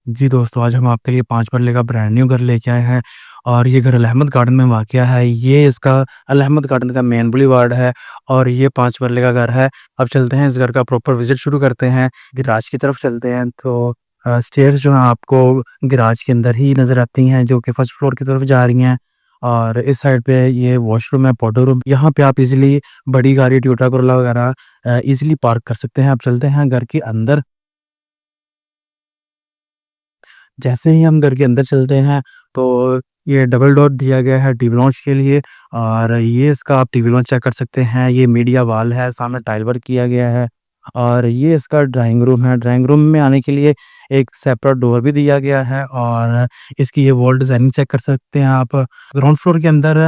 जी दोस्तों, आज हम आपके लिए 5 मरले का ब्रांड न्यू घर लेके आए हैं और ये घर अल अहमद गार्डन में वाक़या है। ये इसका अल अहमद गार्डन का मेन बुलीवार्ड है और ये 5 मरले का घर है। अब चलते हैं इस घर का प्रॉपर विज़िट शुरू करते हैं। गैराज की तरफ चलते हैं तो स्टेयर्स जो हैं आपको गैराज के अंदर ही नज़र आती हैं जो कि फर्स्ट फ्लोर की तरफ जा रही हैं। और इस साइड पे ये वॉशरूम है, पाउडर रूम। यहाँ पे आप इज़िली बड़ी गाड़ी टोयोटा कोरोला वगैरह ईज़िली पार्क कर सकते हैं। अब चलते हैं घर के अंदर। जैसे ही हम घर के अंदर चलते हैं तो ये डबल डोर दिया गया है टीवी लॉन्च के लिए और ये इसका आप टीवी लॉन्च चेक कर सकते हैं। ये मीडिया वॉल है, सामने टाइल वर्क किया गया है और ये इसका ड्राइंग रूम है। ड्राइंग रूम में आने के लिए एक सेपरेट डोर भी दिया गया है और इसकी ये वॉल डिज़ाइनिंग चेक कर सकते हैं आप। ग्राउंड फ्लोर के अंदर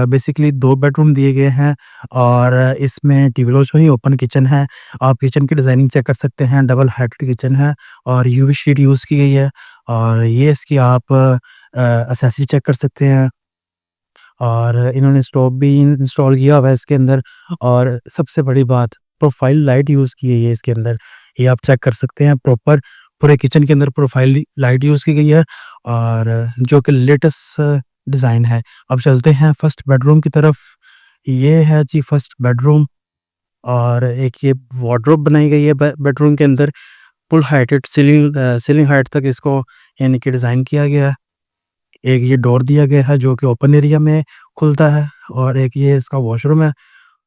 बेसिकली 2 बेडरूम दिए गए हैं और इसमें टीवी लॉन्च में ही ओपन किचन है। आप किचन की डिज़ाइनिंग चेक कर सकते हैं, डबल हाइटेड किचन है और यूवी शीट यूज़ की गई है। और ये इसकी आप एसेसरी चेक कर सकते हैं और इन्होंने स्टोव भी इंस्टॉल किया हुआ है इसके अंदर। और सबसे बड़ी बात, प्रोफाइल लाइट यूज़ की गई है इसके अंदर। ये आप चेक कर सकते हैं, प्रॉपर पूरे किचन के अंदर प्रोफाइल लाइट यूज़ की गई है और जो कि लेटेस्ट डिज़ाइन है। अब चलते हैं फर्स्ट बेडरूम की तरफ। ये है जी फर्स्ट बेडरूम और एक ये वार्डरोब बनाई गई है बेडरूम के अंदर। फुल हाइटेड सीलिंग हाइट तक इसको यानी कि डिज़ाइन किया गया है। एक ये डोर दिया गया है जो कि ओपन एरिया में खुलता है और एक ये इसका वॉशरूम है।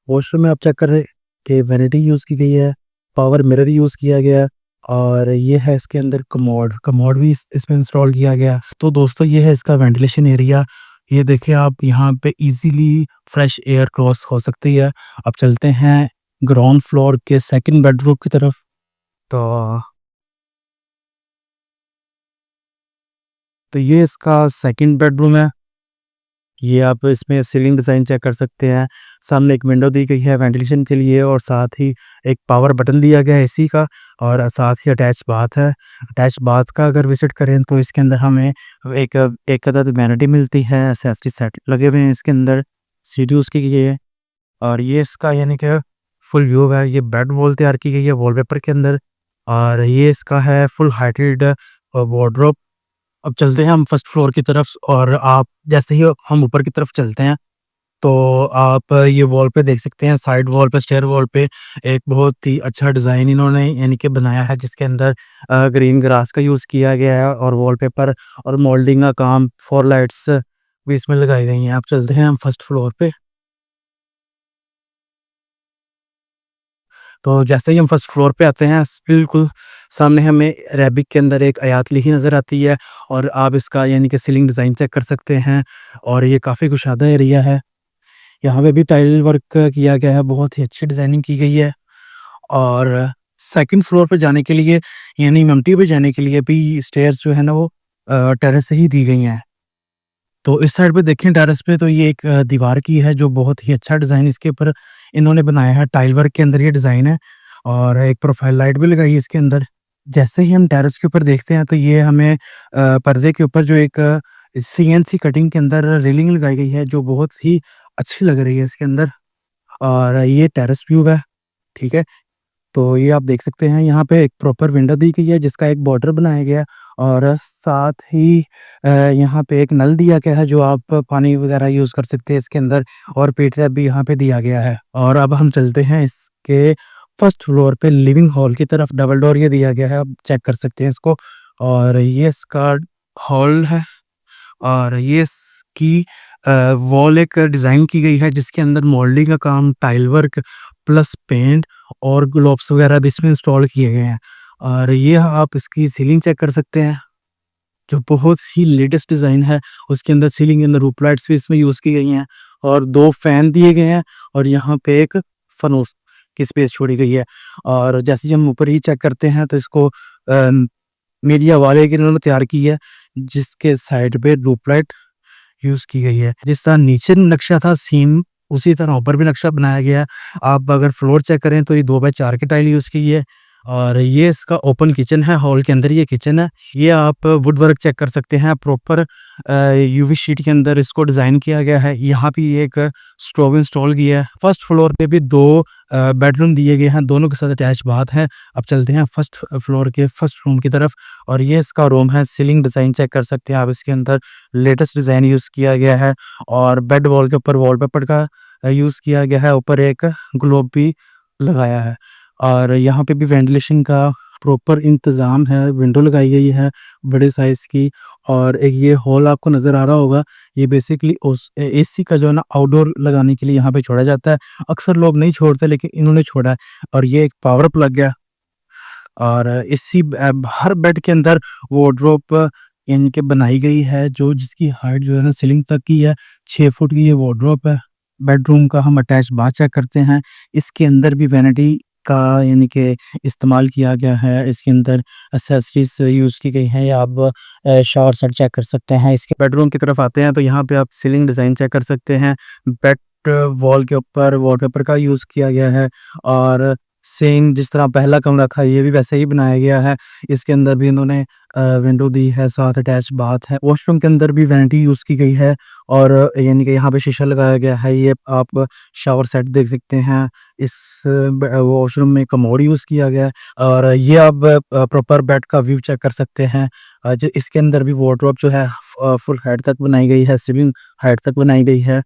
वॉशरूम में आप चेक करें कि वैनिटी यूज़ की गई है, पावर मिरर यूज़ किया गया है और ये है इसके अंदर कमोड। कमोड भी इसमें इंस्टॉल किया गया है। तो दोस्तों ये है इसका वेंटिलेशन एरिया। ये देखिए आप यहाँ पे इज़िली फ्रेश एयर क्रॉस हो सकती है। अब चलते हैं ग्राउंड फ्लोर के सेकंड बेडरूम की तरफ। तो ये इसका सेकंड बेडरूम है। ये आप इसमें सीलिंग डिज़ाइन चेक कर सकते हैं। सामने एक विंडो दी गई है वेंटिलेशन के लिए और साथ ही एक पावर बटन दिया गया है एसी का और साथ ही अटैच बाथ है। अटैच बाथ का अगर विज़िट करें तो इसके अंदर हमें एक एक अदद वैनिटी मिलती है, एक्सेसरी सेट लगे हुए हैं इसके अंदर, सीढ़ी उसकी की गई है और ये इसका यानी कि फुल व्यू है। ये बेड वॉल तैयार की गई है वॉलपेपर के अंदर और ये इसका है फुल हाइटेड वार्डरोब। अब चलते हैं हम फर्स्ट फ्लोर की तरफ और आप जैसे ही हम ऊपर की तरफ चलते हैं तो आप ये वॉल पे देख सकते हैं, साइड वॉल पे, स्टेयर वॉल पे एक बहुत ही अच्छा डिज़ाइन इन्होंने यानी कि बनाया है जिसके अंदर ग्रीन ग्रास का यूज़ किया गया है और वॉलपेपर और मोल्डिंग का काम, 4 लाइट्स भी इसमें लगाई गई हैं। आप चलते हैं हम फर्स्ट फ्लोर पे। तो जैसे ही हम फर्स्ट फ्लोर पे आते हैं बिल्कुल सामने हमें अरेबिक के अंदर एक आयत लिखी नज़र आती है और आप इसका यानी कि सीलिंग डिज़ाइन चेक कर सकते हैं और ये काफ़ी कुशादा एरिया है। यहाँ पे भी टाइल वर्क किया गया है, बहुत ही अच्छी डिज़ाइनिंग की गई है और सेकंड फ्लोर पे जाने के लिए यानी मम्टी पे जाने के लिए भी स्टेयर्स जो है ना वो टेरेस से ही दी गई हैं। तो इस साइड पे देखें टेरेस पे तो ये एक दीवार की है जो बहुत ही अच्छा डिज़ाइन इसके ऊपर इन्होंने बनाया है, टाइल वर्क के अंदर ये डिज़ाइन है और एक प्रोफाइल लाइट भी लगाई है इसके अंदर। जैसे ही हम टेरेस के ऊपर देखते हैं तो ये हमें पर्दे के ऊपर जो एक सीएनसी कटिंग के अंदर रेलिंग लगाई गई है जो बहुत ही अच्छी लग रही है इसके अंदर और ये टेरेस व्यू है, ठीक है? तो ये आप देख सकते हैं यहाँ पे एक प्रॉपर विंडो दी गई है जिसका एक बॉर्डर बनाया गया है और साथ ही यहाँ पे एक नल दिया गया है जो आप पानी वगैरह यूज़ कर सकते हैं इसके अंदर और पी ट्रैप भी यहाँ पे दिया गया है। और अब हम चलते हैं इसके फर्स्ट फ्लोर पे लिविंग हॉल की तरफ। डबल डोर ये दिया गया है, आप चेक कर सकते हैं इसको और ये इसका हॉल है और ये इसकी वॉल एक डिज़ाइन की गई है जिसके अंदर मोल्डिंग का काम, टाइल वर्क प्लस पेंट और ग्लोब्स वगैरह भी इसमें इंस्टॉल किए गए हैं। और ये आप इसकी सीलिंग चेक कर सकते हैं जो बहुत ही लेटेस्ट डिज़ाइन है। उसके अंदर सीलिंग के अंदर रूप लाइट्स भी इसमें यूज़ की गई हैं और 2 फैन दिए गए हैं और यहाँ पे एक फनूस की स्पेस छोड़ी गई है। और जैसे ही हम ऊपर ही चेक करते हैं तो इसको मीडिया वाले की इन्होंने तैयार की है जिसके साइड पे रूप लाइट यूज़ की गई है। जिस तरह नीचे नक्शा था सेम उसी तरह ऊपर भी नक्शा बनाया गया है। आप अगर फ्लोर चेक करें तो ये 2 बाय 4 की टाइल यूज़ की है और ये इसका ओपन किचन है, हॉल के अंदर ये किचन है। ये आप वुड वर्क चेक कर सकते हैं, प्रॉपर यूवी शीट के अंदर इसको डिज़ाइन किया गया है। यहाँ पे एक स्टोव इंस्टॉल किया है। फर्स्ट फ्लोर पे भी 2 बेडरूम दिए गए हैं, दोनों के साथ अटैच बाथ है। अब चलते हैं फर्स्ट फ्लोर के फर्स्ट रूम की तरफ और ये इसका रूम है। सीलिंग डिज़ाइन चेक कर सकते हैं आप, इसके अंदर लेटेस्ट डिज़ाइन यूज़ किया गया है और बेड वॉल के ऊपर वॉलपेपर का यूज़ किया गया है। ऊपर एक ग्लोब भी लगाया है और यहाँ पे भी वेंटिलेशन का प्रॉपर इंतज़ाम है, विंडो लगाई गई है बड़े साइज़ की और एक ये हॉल आपको नज़र आ रहा होगा, ये बेसिकली उस एसी का जो है ना आउटडोर लगाने के लिए यहाँ पे छोड़ा जाता है। अक्सर लोग नहीं छोड़ते लेकिन इन्होंने छोड़ा है और ये एक पावर प्लग है और हर बेड के अंदर वार्डरोब यानी कि बनाई गई है जो जिसकी हाइट जो है ना सीलिंग तक की है, 6 फुट की ये वार्डरोब है। बेडरूम का हम अटैच बाथ चेक करते हैं, इसके अंदर भी वैनिटी का यानी कि इस्तेमाल किया गया है, इसके अंदर एक्सेसरीज़ यूज़ की गई हैं या आप शावर सेट चेक कर सकते हैं। इसके बेडरूम की तरफ आते हैं तो यहाँ पे आप सीलिंग डिज़ाइन चेक कर सकते हैं। बेड वॉल के ऊपर वॉलपेपर का यूज़ किया गया है और सेम जिस तरह पहला कमरा था ये भी वैसे ही बनाया गया है। इसके अंदर भी इन्होंने विंडो दी है, साथ अटैच बाथ है। वॉशरूम के अंदर भी वैनिटी यूज़ की गई है और यानी कि यहाँ पे शीशा लगाया गया है। ये आप शावर सेट देख सकते हैं। इस वॉशरूम में कमोड यूज़ किया गया है और ये आप प्रॉपर बेड का व्यू चेक कर सकते हैं। जो इसके अंदर भी वार्डरोब जो है फुल हाइट तक बनाई गई है, सीलिंग हाइट तक बनाई गई है।